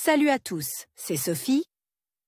Salut à tous, c'est Sophie.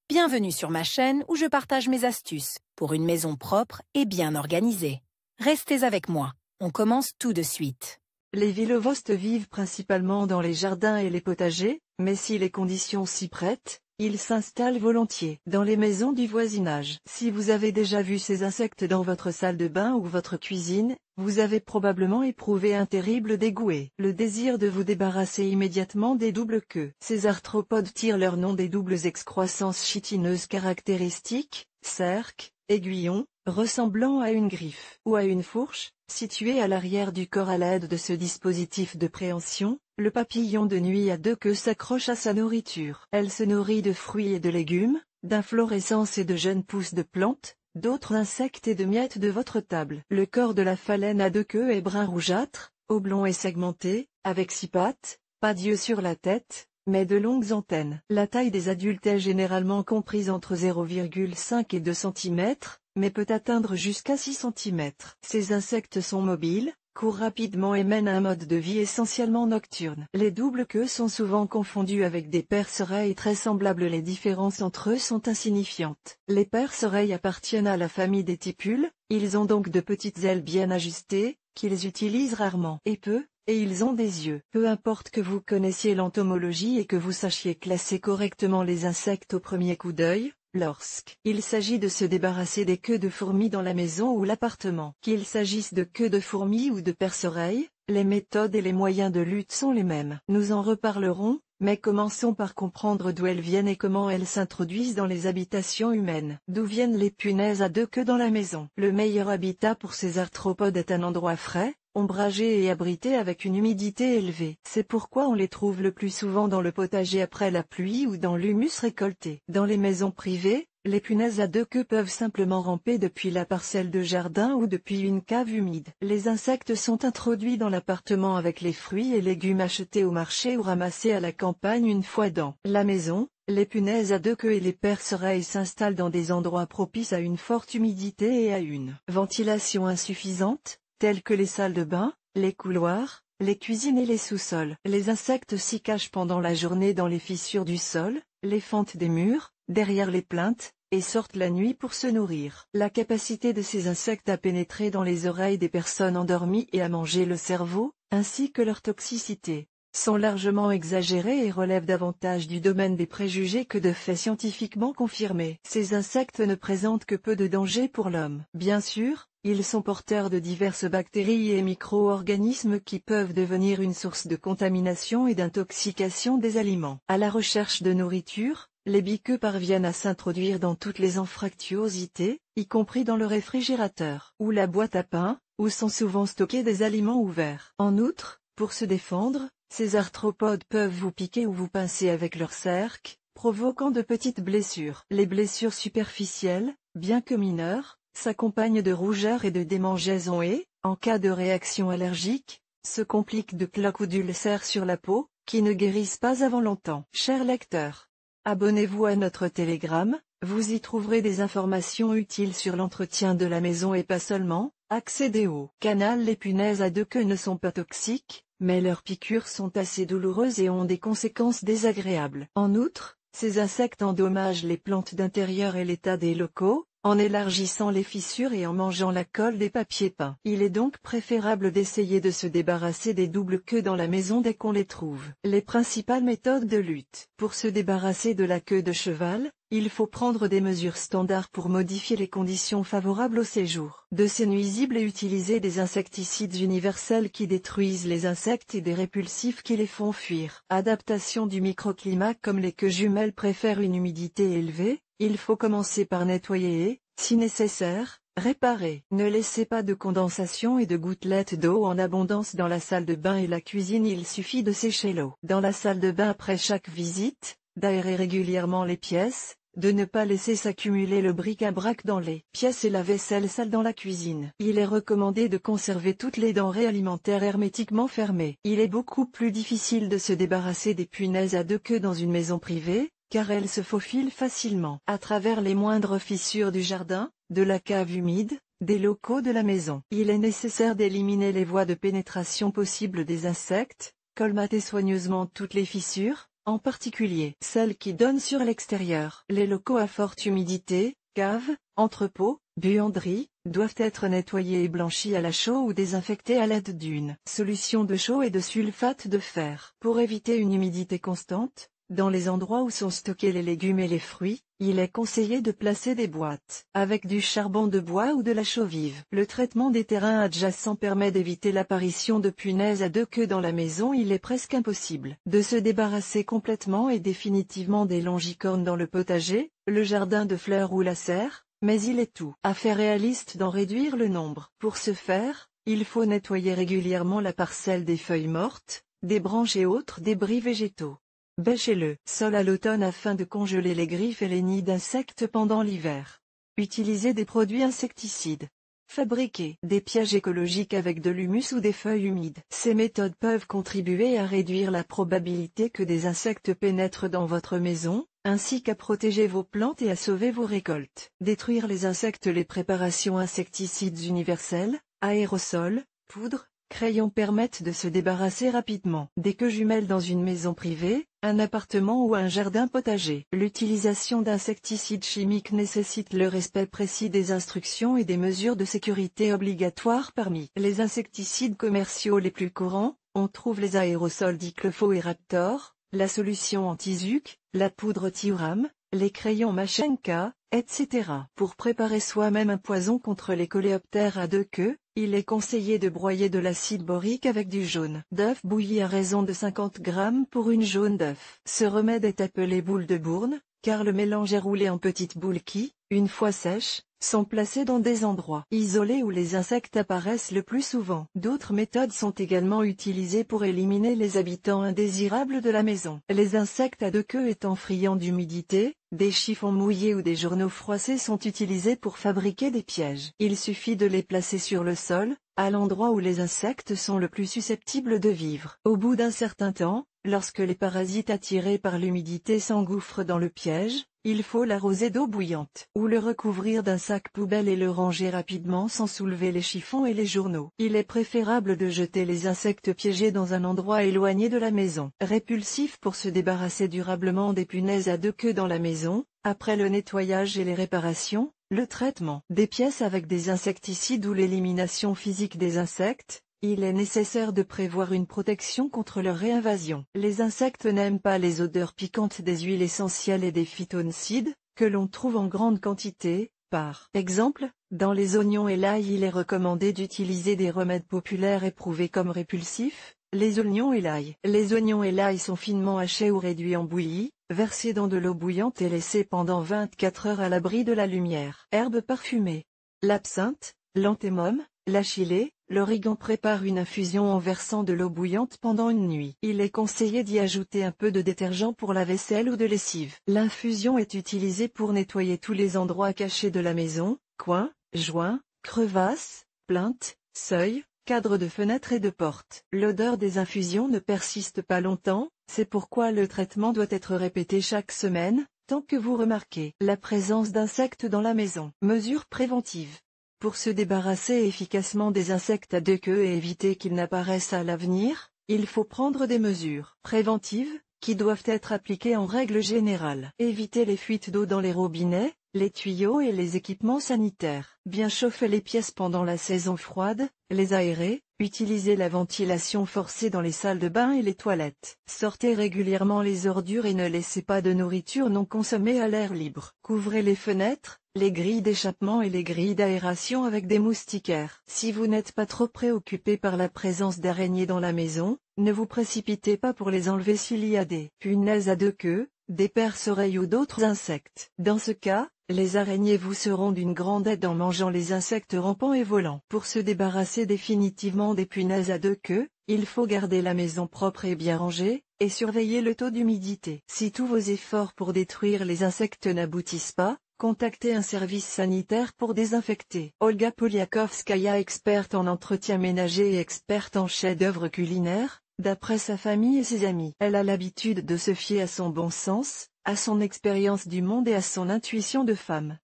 Bienvenue sur ma chaîne où je partage mes astuces pour une maison propre et bien organisée. Restez avec moi, on commence tout de suite. Les villovostes vivent principalement dans les jardins et les potagers, mais si les conditions s'y prêtent, ils s'installent volontiers dans les maisons du voisinage. Si vous avez déjà vu ces insectes dans votre salle de bain ou votre cuisine, vous avez probablement éprouvé un terrible dégoût et le désir de vous débarrasser immédiatement des doubles queues. Ces arthropodes tirent leur nom des doubles excroissances chitineuses caractéristiques, cerques, aiguillons, ressemblant à une griffe ou à une fourche, située à l'arrière du corps. À l'aide de ce dispositif de préhension, le papillon de nuit à deux queues s'accroche à sa nourriture. Elle se nourrit de fruits et de légumes, d'inflorescences et de jeunes pousses de plantes, d'autres insectes et de miettes de votre table. Le corps de la phalène à deux queues est brun rougeâtre, oblong et segmenté, avec 6 pattes, pas d'yeux sur la tête, mais de longues antennes. La taille des adultes est généralement comprise entre 0,5 et 2 cm, mais peut atteindre jusqu'à 6 cm. Ces insectes sont mobiles, courent rapidement et mènent un mode de vie essentiellement nocturne. Les doubles queues sont souvent confondues avec des perce-oreilles très semblables. Les différences entre eux sont insignifiantes. Les perce-oreilles appartiennent à la famille des tipules, ils ont donc de petites ailes bien ajustées, qu'ils utilisent rarement et peu, et ils ont des yeux. Peu importe que vous connaissiez l'entomologie et que vous sachiez classer correctement les insectes au premier coup d'œil, lorsqu'il s'agit de se débarrasser des queues de fourmis dans la maison ou l'appartement, qu'il s'agisse de queues de fourmis ou de perce-oreilles, les méthodes et les moyens de lutte sont les mêmes. Nous en reparlerons, mais commençons par comprendre d'où elles viennent et comment elles s'introduisent dans les habitations humaines. D'où viennent les punaises à deux queues dans la maison? Le meilleur habitat pour ces arthropodes est un endroit frais, ombragé et abrité avec une humidité élevée. C'est pourquoi on les trouve le plus souvent dans le potager après la pluie ou dans l'humus récolté. Dans les maisons privées, les punaises à deux queues peuvent simplement ramper depuis la parcelle de jardin ou depuis une cave humide. Les insectes sont introduits dans l'appartement avec les fruits et légumes achetés au marché ou ramassés à la campagne une fois dans la maison. Les punaises à deux queues et les perce-oreilles s'installent dans des endroits propices à une forte humidité et à une ventilation insuffisante, tels que les salles de bain, les couloirs, les cuisines et les sous-sols. Les insectes s'y cachent pendant la journée dans les fissures du sol, les fentes des murs, derrière les plinthes, et sortent la nuit pour se nourrir. La capacité de ces insectes à pénétrer dans les oreilles des personnes endormies et à manger le cerveau, ainsi que leur toxicité, sont largement exagérées et relèvent davantage du domaine des préjugés que de faits scientifiquement confirmés. Ces insectes ne présentent que peu de danger pour l'homme. Bien sûr, ils sont porteurs de diverses bactéries et micro-organismes qui peuvent devenir une source de contamination et d'intoxication des aliments. À la recherche de nourriture, les biqueux parviennent à s'introduire dans toutes les anfractuosités, y compris dans le réfrigérateur ou la boîte à pain, où sont souvent stockés des aliments ouverts. En outre, pour se défendre, ces arthropodes peuvent vous piquer ou vous pincer avec leurs cerques, provoquant de petites blessures. Les blessures superficielles, bien que mineures, s'accompagnent de rougeurs et de démangeaisons et, en cas de réaction allergique, se compliquent de plaques ou d'ulcères sur la peau, qui ne guérissent pas avant longtemps. Chers lecteurs, abonnez-vous à notre Telegram, vous y trouverez des informations utiles sur l'entretien de la maison et pas seulement. Accédez au canal. Les punaises à deux queues ne sont pas toxiques, mais leurs piqûres sont assez douloureuses et ont des conséquences désagréables. En outre, ces insectes endommagent les plantes d'intérieur et l'état des locaux, en élargissant les fissures et en mangeant la colle des papiers peints. Il est donc préférable d'essayer de se débarrasser des doubles queues dans la maison dès qu'on les trouve. Les principales méthodes de lutte. Pour se débarrasser de la queue de cheval, il faut prendre des mesures standards pour modifier les conditions favorables au séjour de ces nuisibles et utiliser des insecticides universels qui détruisent les insectes et des répulsifs qui les font fuir. Adaptation du microclimat. Comme les queues jumelles préfèrent une humidité élevée, il faut commencer par nettoyer et, si nécessaire, réparer. Ne laissez pas de condensation et de gouttelettes d'eau en abondance dans la salle de bain et la cuisine. Il suffit de sécher l'eau dans la salle de bain après chaque visite, d'aérer régulièrement les pièces, de ne pas laisser s'accumuler le bric-à-brac dans les pièces et la vaisselle sale dans la cuisine. Il est recommandé de conserver toutes les denrées alimentaires hermétiquement fermées. Il est beaucoup plus difficile de se débarrasser des punaises à deux queues dans une maison privée, car elles se faufilent facilement à travers les moindres fissures du jardin, de la cave humide, des locaux de la maison. Il est nécessaire d'éliminer les voies de pénétration possibles des insectes, colmater soigneusement toutes les fissures, en particulier celles qui donnent sur l'extérieur. Les locaux à forte humidité, caves, entrepôts, buanderies, doivent être nettoyés et blanchis à la chaux ou désinfectés à l'aide d'une solution de chaux et de sulfate de fer. Pour éviter une humidité constante, dans les endroits où sont stockés les légumes et les fruits, il est conseillé de placer des boîtes avec du charbon de bois ou de la chaux vive. Le traitement des terrains adjacents permet d'éviter l'apparition de punaises à deux queues dans la maison. Il est presque impossible de se débarrasser complètement et définitivement des longicornes dans le potager, le jardin de fleurs ou la serre, mais il est tout à fait réaliste d'en réduire le nombre. Pour ce faire, il faut nettoyer régulièrement la parcelle des feuilles mortes, des branches et autres débris végétaux. Bêchez le sol à l'automne afin de congeler les griffes et les nids d'insectes pendant l'hiver. Utilisez des produits insecticides. Fabriquez des pièges écologiques avec de l'humus ou des feuilles humides. Ces méthodes peuvent contribuer à réduire la probabilité que des insectes pénètrent dans votre maison, ainsi qu'à protéger vos plantes et à sauver vos récoltes. Détruire les insectes. Les préparations insecticides universelles, aérosols, poudre, crayons permettent de se débarrasser rapidement des queues jumelles dans une maison privée, un appartement ou un jardin potager. L'utilisation d'insecticides chimiques nécessite le respect précis des instructions et des mesures de sécurité obligatoires. Parmi les insecticides commerciaux les plus courants, on trouve les aérosols Diclofenac et Raptor, la solution anti-zuc, la poudre Thiouram, les crayons Machinka, etc. Pour préparer soi-même un poison contre les coléoptères à deux queues, il est conseillé de broyer de l'acide borique avec du jaune d'œuf bouilli à raison de 50 g pour une jaune d'œuf. Ce remède est appelé boule de Bourne, car le mélange est roulé en petites boules qui, une fois sèches, sont placées dans des endroits isolés où les insectes apparaissent le plus souvent. D'autres méthodes sont également utilisées pour éliminer les habitants indésirables de la maison. Les insectes à deux queues étant friands d'humidité, des chiffons mouillés ou des journaux froissés sont utilisés pour fabriquer des pièges. Il suffit de les placer sur le sol, à l'endroit où les insectes sont le plus susceptibles de vivre. Au bout d'un certain temps, lorsque les parasites attirés par l'humidité s'engouffrent dans le piège, il faut l'arroser d'eau bouillante, ou le recouvrir d'un sac poubelle et le ranger rapidement sans soulever les chiffons et les journaux. Il est préférable de jeter les insectes piégés dans un endroit éloigné de la maison. Répulsif. Pour se débarrasser durablement des punaises à deux queues dans la maison, après le nettoyage et les réparations, le traitement des pièces avec des insecticides ou l'élimination physique des insectes, il est nécessaire de prévoir une protection contre leur réinvasion. Les insectes n'aiment pas les odeurs piquantes des huiles essentielles et des phytoncides, que l'on trouve en grande quantité. Par exemple, dans les oignons et l'ail, il est recommandé d'utiliser des remèdes populaires éprouvés comme répulsifs, les oignons et l'ail. Les oignons et l'ail sont finement hachés ou réduits en bouillie, versés dans de l'eau bouillante et laissés pendant 24 heures à l'abri de la lumière. Herbes parfumées. L'absinthe, l'anthemum, l'achillée, l'origan. Prépare une infusion en versant de l'eau bouillante pendant une nuit. Il est conseillé d'y ajouter un peu de détergent pour la vaisselle ou de lessive. L'infusion est utilisée pour nettoyer tous les endroits cachés de la maison, coins, joints, crevasses, plinthes, seuils, cadres de fenêtres et de portes. L'odeur des infusions ne persiste pas longtemps, c'est pourquoi le traitement doit être répété chaque semaine, tant que vous remarquez la présence d'insectes dans la maison. Mesures préventives. Pour se débarrasser efficacement des insectes à deux queues et éviter qu'ils n'apparaissent à l'avenir, il faut prendre des mesures préventives, qui doivent être appliquées en règle générale. Éviter les fuites d'eau dans les robinets, les tuyaux et les équipements sanitaires. Bien chauffer les pièces pendant la saison froide, les aérer, utiliser la ventilation forcée dans les salles de bain et les toilettes. Sortez régulièrement les ordures et ne laissez pas de nourriture non consommée à l'air libre. Couvrez les fenêtres, les grilles d'échappement et les grilles d'aération avec des moustiquaires. Si vous n'êtes pas trop préoccupé par la présence d'araignées dans la maison, ne vous précipitez pas pour les enlever s'il y a des punaises à deux queues, des perce-oreilles ou d'autres insectes. Dans ce cas, les araignées vous seront d'une grande aide en mangeant les insectes rampants et volants. Pour se débarrasser définitivement des punaises à deux queues, il faut garder la maison propre et bien rangée, et surveiller le taux d'humidité. Si tous vos efforts pour détruire les insectes n'aboutissent pas, contactez un service sanitaire pour désinfecter. Olga Poliakovskaya, experte en entretien ménager et experte en chefs-d'œuvre culinaires, d'après sa famille et ses amis. Elle a l'habitude de se fier à son bon sens, à son expérience du monde et à son intuition de femme.